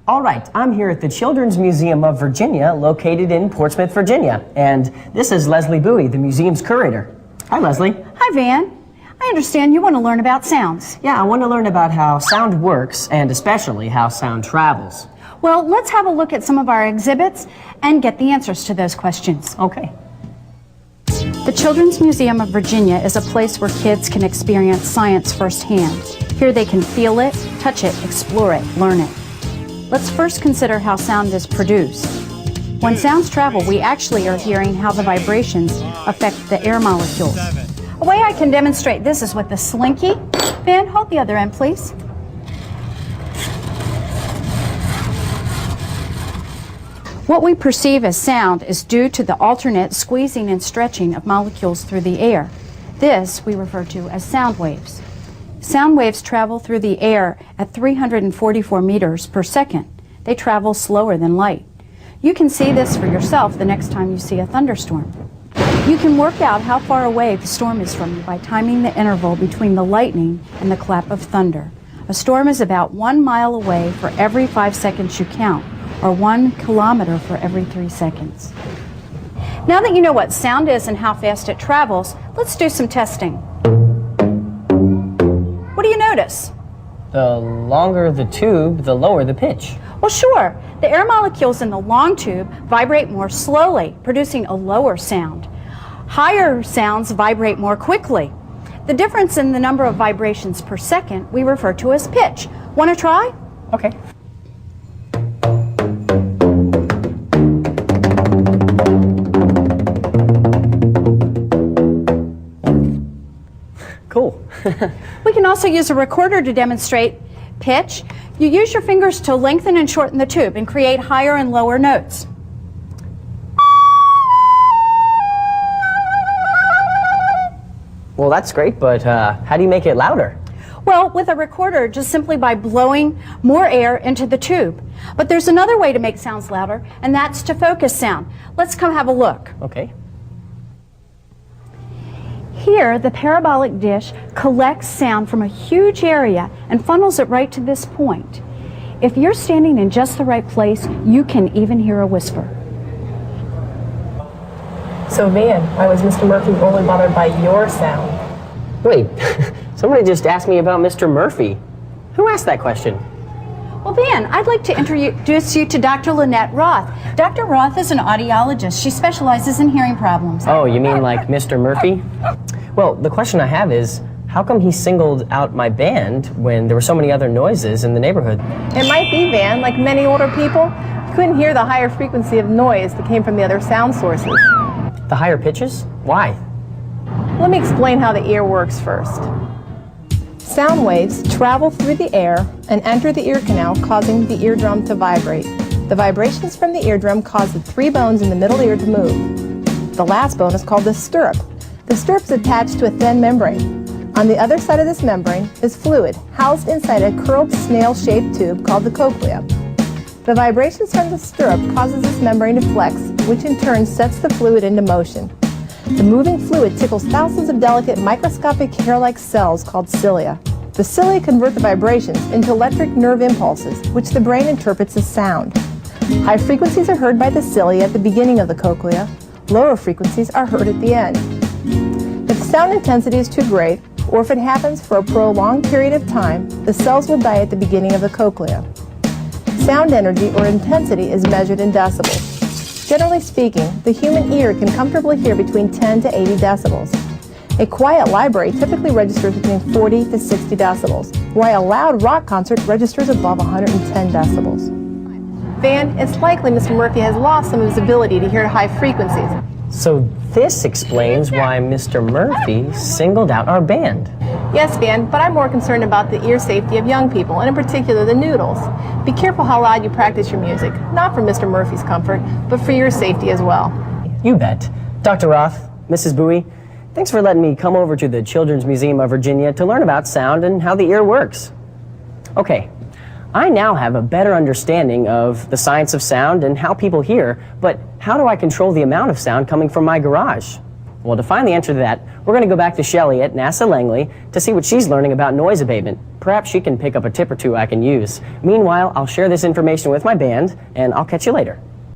All right, I'm here at the Children's Museum of Virginia, located in Portsmouth, Virginia. And this is Leslie Bowie, the museum's curator. Hi, Leslie. Hi, Van. I understand you want to learn about sounds. Yeah, I want to learn about how sound works, and especially how sound travels. Well, let's have a look at some of our exhibits and get the answers to those questions. Okay. The Children's Museum of Virginia is a place where kids can experience science firsthand. Here they can feel it, touch it, explore it, learn it. Let's first consider how sound is produced. When sounds travel, we actually are hearing how the vibrations affect the air molecules. A way I can demonstrate this is with the slinky. Van, hold the other end, please. What we perceive as sound is due to the alternate squeezing and stretching of molecules through the air. This we refer to as sound waves. Sound waves travel through the air at 344 meters per second. They travel slower than light. You can see this for yourself the next time you see a thunderstorm. You can work out how far away the storm is from you by timing the interval between the lightning and the clap of thunder. A storm is about 1 mile away for every 5 seconds you count, or 1 kilometer for every 3 seconds. Now that you know what sound is and how fast it travels, let's do some testing. What do you notice? The longer the tube, the lower the pitch. Well, sure. The air molecules in the long tube vibrate more slowly, producing a lower sound. Higher sounds vibrate more quickly. The difference in the number of vibrations per second we refer to as pitch. Want to try? Okay. Cool. We can also use a recorder to demonstrate pitch. You use your fingers to lengthen and shorten the tube and create higher and lower notes. Well, that's great, but how do you make it louder? Well, with a recorder, just simply by blowing more air into the tube. But there's another way to make sounds louder, and that's to focus sound. Let's come have a look. Okay. Here, the parabolic dish collects sound from a huge area and funnels it right to this point. If you're standing in just the right place, you can even hear a whisper. So Van, why was Mr. Murphy only bothered by your sound? Wait, somebody just asked me about Mr. Murphy. Who asked that question? Well, Van, I'd like to introduce you to Dr. Lynette Roth. Dr. Roth is an audiologist. She specializes in hearing problems. Oh, you mean like Mr. Murphy? Well, the question I have is, how come he singled out my band when there were so many other noises in the neighborhood? It might be, Van, like many older people, you couldn't hear the higher frequency of noise that came from the other sound sources. The higher pitches? Why? Let me explain how the ear works first. Sound waves travel through the air and enter the ear canal, causing the eardrum to vibrate. The vibrations from the eardrum cause the 3 bones in the middle ear to move. The last bone is called the stirrup. The stirrup is attached to a thin membrane. On the other side of this membrane is fluid, housed inside a curled snail-shaped tube called the cochlea. The vibrations from the stirrup causes this membrane to flex, which in turn sets the fluid into motion. The moving fluid tickles thousands of delicate microscopic hair-like cells called cilia. The cilia convert the vibrations into electric nerve impulses, which the brain interprets as sound. High frequencies are heard by the cilia at the beginning of the cochlea. Lower frequencies are heard at the end. If the sound intensity is too great, or if it happens for a prolonged period of time, the cells will die at the beginning of the cochlea. Sound energy or intensity is measured in decibels. Generally speaking, the human ear can comfortably hear between 10 to 80 decibels. A quiet library typically registers between 40 to 60 decibels, while a loud rock concert registers above 110 decibels. Van, it's likely Mr. Murphy has lost some of his ability to hear high frequencies. So this explains why Mr. Murphy singled out our band. Yes, Van, but I'm more concerned about the ear safety of young people, and in particular the noodles. Be careful how loud you practice your music, not for Mr. Murphy's comfort, but for your safety as well. You bet. Dr. Roth, Mrs. Bowie, thanks for letting me come over to the Children's Museum of Virginia to learn about sound and how the ear works. Okay, I now have a better understanding of the science of sound and how people hear, but how do I control the amount of sound coming from my garage? Well, to find the answer to that, we're going to go back to Shelley at NASA Langley to see what she's learning about noise abatement. Perhaps she can pick up a tip or two I can use. Meanwhile, I'll share this information with my band, and I'll catch you later.